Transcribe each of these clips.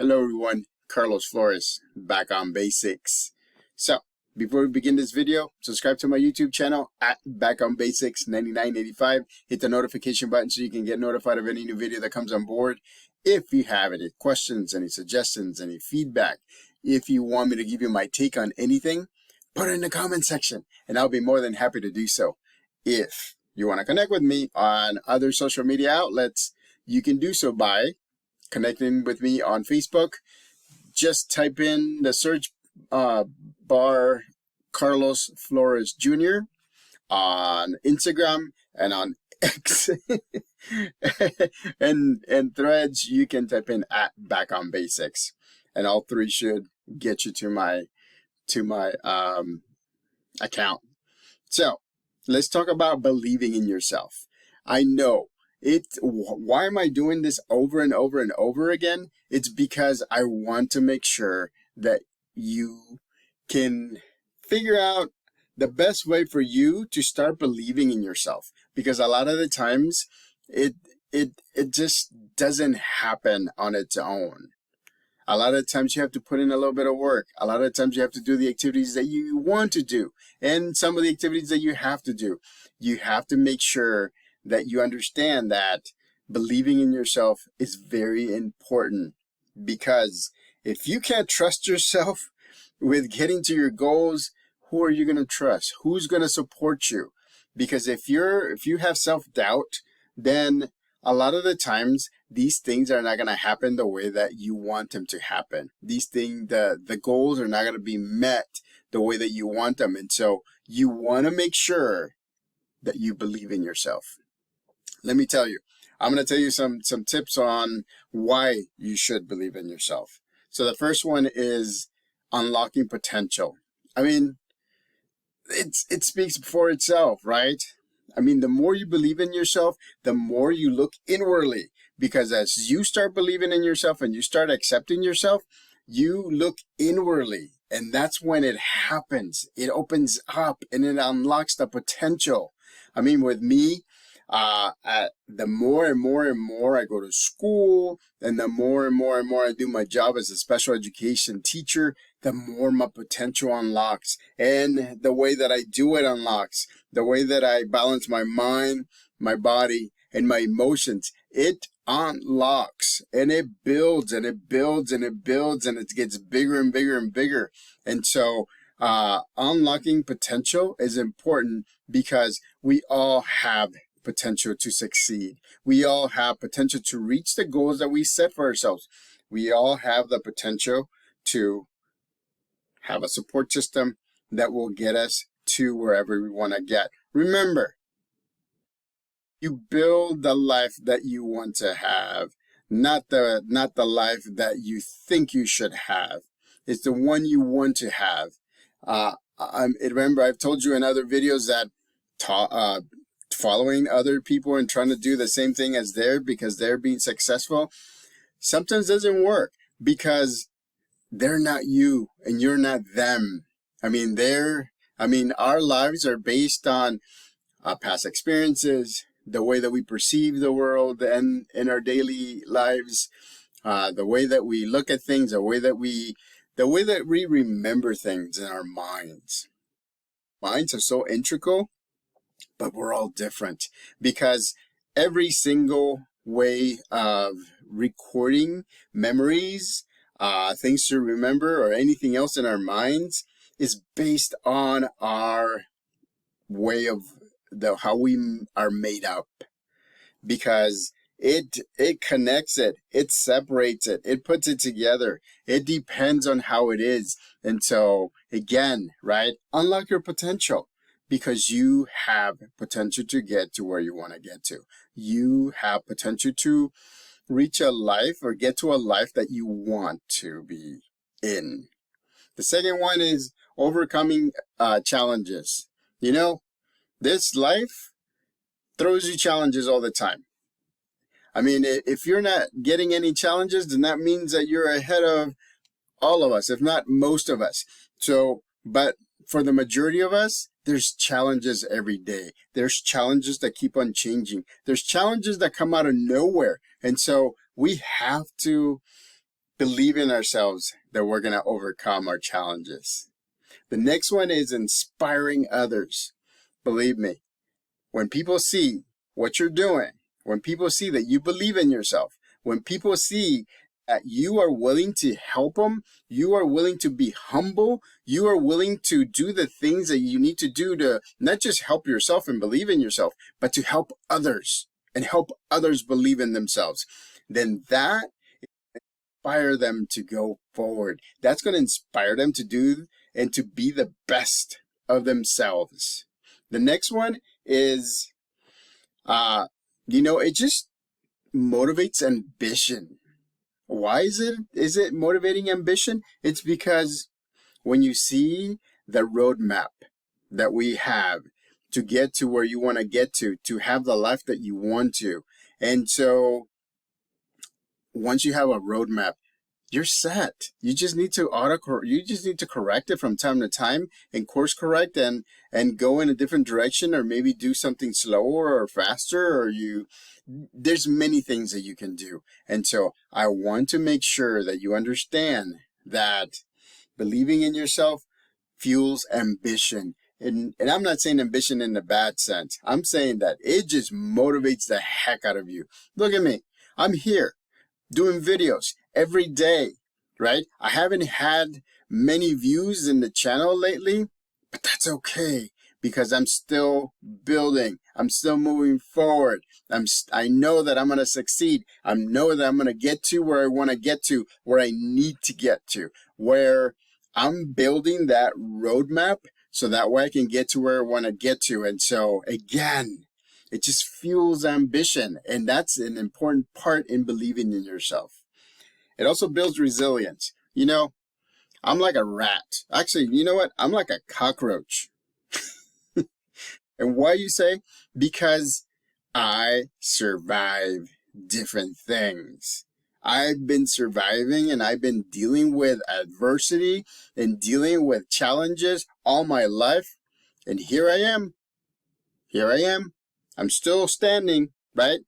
Hello everyone, Carlos Flores, back on basics. So, before we begin this video, subscribe to my YouTube channel at Back on Basics 9985. Hit the notification button so you can get notified of any new video that comes on board. If you have any questions, any suggestions, any feedback, if you want me to give you my take on anything, put it in the comment section and I'll be more than happy to do so. If you want to connect with me on other social media outlets, you can do so by connecting with me on Facebook. Just type in the search bar Carlos Flores Jr. on Instagram and on X and Threads. You can type in at Back on Basics, and all three should get you to my account. So let's talk about believing in yourself. I know why am I doing this over and over and over again? It's because I want to make sure that you can figure out the best way for you to start believing in yourself. Because a lot of the times it just doesn't happen on its own. A lot of times you have to put in a little bit of work. A lot of times you have to do the activities that you want to do. And some of the activities that you have to do, you have to make sure that you understand that believing in yourself is very important. Because if you can't trust yourself with getting to your goals, who are you going to trust? Who's going to support you? Because if you have self-doubt, then a lot of the times these things are not going to happen the way that you want them to happen. These things, the goals are not going to be met the way that you want them. And so you want to make sure that you believe in yourself. Let me tell you, I'm going to tell you some tips on why you should believe in yourself. So the first one is unlocking potential. I mean, it speaks for itself, right? I mean, the more you believe in yourself, the more you look inwardly. Because as you start believing in yourself and you start accepting yourself, you look inwardly. And that's when it happens. It opens up and it unlocks the potential. I mean, with me, the more and more I go to school, and the more and more I do my job as a special education teacher, the more my potential unlocks. And the way that I do it unlocks. The way that I balance my mind, my body, and my emotions, it unlocks. And it builds and it builds and it builds and it gets bigger and bigger and bigger. And so unlocking potential is important because we all have potential to succeed. We all have potential to reach the goals that we set for ourselves. We all have the potential to have a support system that will get us to wherever we want to get. Remember, you build the life that you want to have, not the life that you think you should have. It's the one you want to have. Remember, I've told you in other videos that following other people and trying to do the same thing as because they're being successful sometimes doesn't work, because they're not you and you're not them. I mean, our lives are based on past experiences, the way that we perceive the world and in our daily lives, the way that we look at things, the way that we remember things in our minds. Minds are so integral, but we're all different, because every single way of recording memories, things to remember, or anything else in our minds is based on our way of how we are made up. Because it connects it separates it puts it together. It depends on how it is. And so again, right, unlock your potential. Because you have potential to get to where you want to get to. You have potential to reach a life or get to a life that you want to be in. The second one is overcoming challenges. You know, this life throws you challenges all the time. I mean, if you're not getting any challenges, then that means that you're ahead of all of us, if not most of us. So, but for the majority of us, there's challenges every day. There's challenges that keep on changing. There's challenges that come out of nowhere. And so we have to believe in ourselves that we're going to overcome our challenges. The next one is inspiring others. Believe me, when people see what you're doing, when people see that you believe in yourself, when people see that you are willing to help them, you are willing to be humble, you are willing to do the things that you need to do to not just help yourself and believe in yourself, but to help others and help others believe in themselves, then that inspire them to go forward. That's going to inspire them to do and to be the best of themselves. The next one is, it just motivates ambition. Why is it motivating ambition? It's because when you see the roadmap that we have to get to where you want to get to have the life that you want to. And so once you have a roadmap, you're set. You just need to correct it from time to time and course correct and go in a different direction, or maybe do something slower or faster, or there's many things that you can do. And so I want to make sure that you understand that believing in yourself fuels ambition. And I'm not saying ambition in the bad sense. I'm saying that it just motivates the heck out of you. Look at me. I'm here doing videos every day, right? I haven't had many views in the channel lately, but that's okay because I'm still building. I'm still moving forward. I know that I'm going to succeed. I know that I'm going to get to where I want to get to, where I need to get to, where I'm building that roadmap so that way I can get to where I want to get to. And so again, it just fuels ambition. And that's an important part in believing in yourself. It also builds resilience. I'm like a rat. Actually, you know what? I'm like a cockroach. And why you say? Because I survive different things. I've been surviving and I've been dealing with adversity and dealing with challenges all my life. And here I am. I'm still standing, right?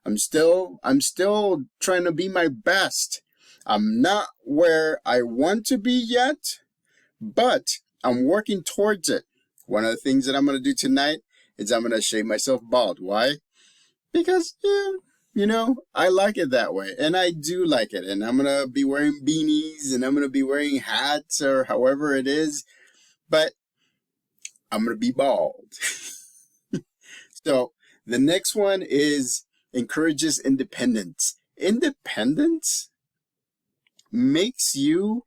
I'm still trying to be my best. I'm not where I want to be yet, but I'm working towards it. One of the things that I'm going to do tonight is I'm going to shave myself bald. Why? Because, I like it that way. And I do like it. And I'm going to be wearing beanies and I'm going to be wearing hats or however it is. But I'm going to be bald. So the next one is encourages independence. Independence makes you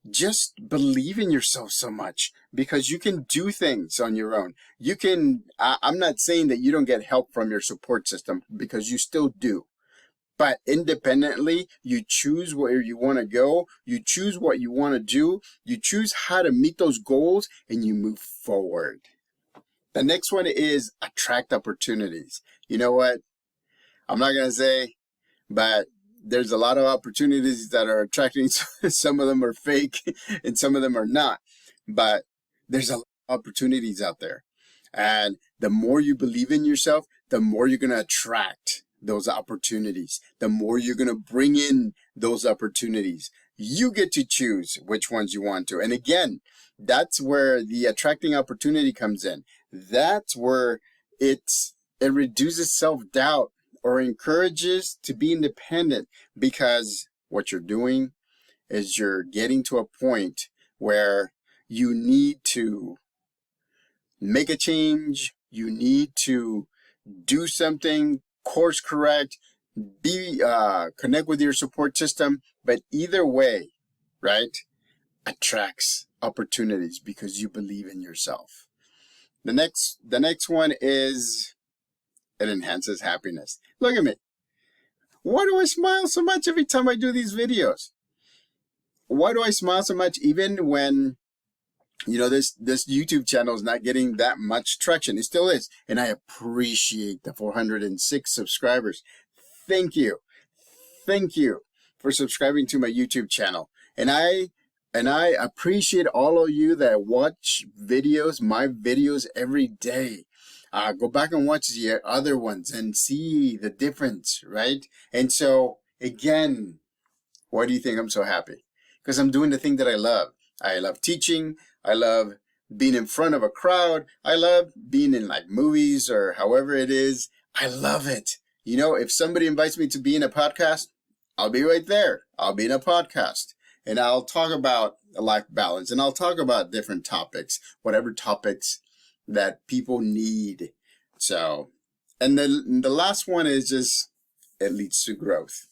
just believe in yourself so much because you can do things on your own. I'm not saying that you don't get help from your support system, because you still do. But independently, you choose where you want to go, you choose what you want to do, you choose how to meet those goals, and you move forward. The next one is attract opportunities. You know what? I'm not going to say, but there's a lot of opportunities that are attracting. Some of them are fake and some of them are not. But there's a lot of opportunities out there. And the more you believe in yourself, the more you're going to attract those opportunities. The more you're going to bring in those opportunities. You get to choose which ones you want to. And again, that's where the attracting opportunity comes in. That's where it reduces self-doubt or encourages to be independent, because what you're doing is you're getting to a point where you need to make a change, you need to do something, course correct, connect with your support system, but either way, right, attracts opportunities because you believe in yourself. The next one is it enhances happiness. Look at me. Why do I smile so much every time I do these videos? Why do I smile so much even when, this YouTube channel is not getting that much traction? It still is. And I appreciate the 406 subscribers. Thank you. Thank you for subscribing to my YouTube channel. And I appreciate all of you that watch my videos every day. Go back and watch the other ones and see the difference, right? And so, again, Why do you think I'm so happy? Because I'm doing the thing that I love. I love teaching. I love being in front of a crowd. I love being in like movies or however it is. I love it. You know, if somebody invites me to be in a podcast, I'll be right there. I'll be in a podcast and I'll talk about life balance and I'll talk about different topics, whatever topics that people need. So, and then the last one is just, it leads to growth.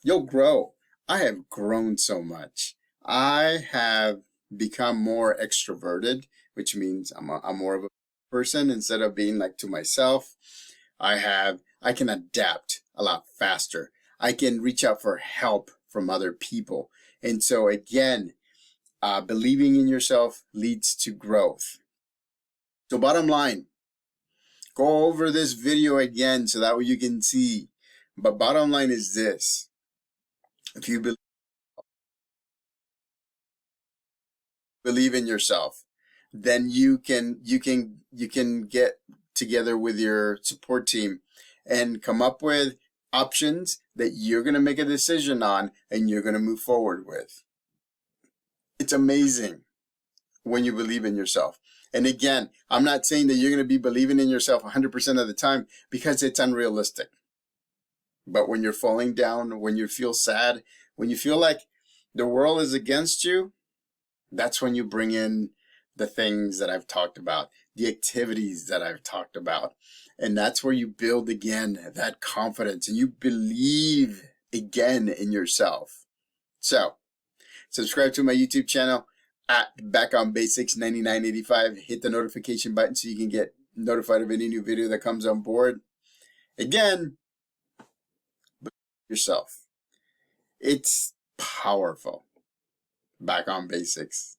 You'll grow. I have grown so much. I have become more extroverted, which means I'm more of a person instead of being like to myself. I can adapt a lot faster. I can reach out for help from other people. And so again, believing in yourself leads to growth. So bottom line, go over this video again so that way you can see. But bottom line is this. If you believe in yourself, then you can get together with your support team and come up with options that you're going to make a decision on and you're going to move forward with. It's amazing when you believe in yourself. And again, I'm not saying that you're going to be believing in yourself 100% of the time because it's unrealistic. But when you're falling down, when you feel sad, when you feel like the world is against you, that's when you bring in the things that I've talked about, the activities that I've talked about. And that's where you build again that confidence and you believe again in yourself. So, subscribe to my YouTube channel at Back on Basics 9985. Hit the notification button so you can get notified of any new video that comes on board. Again, yourself. It's powerful. Back on Basics.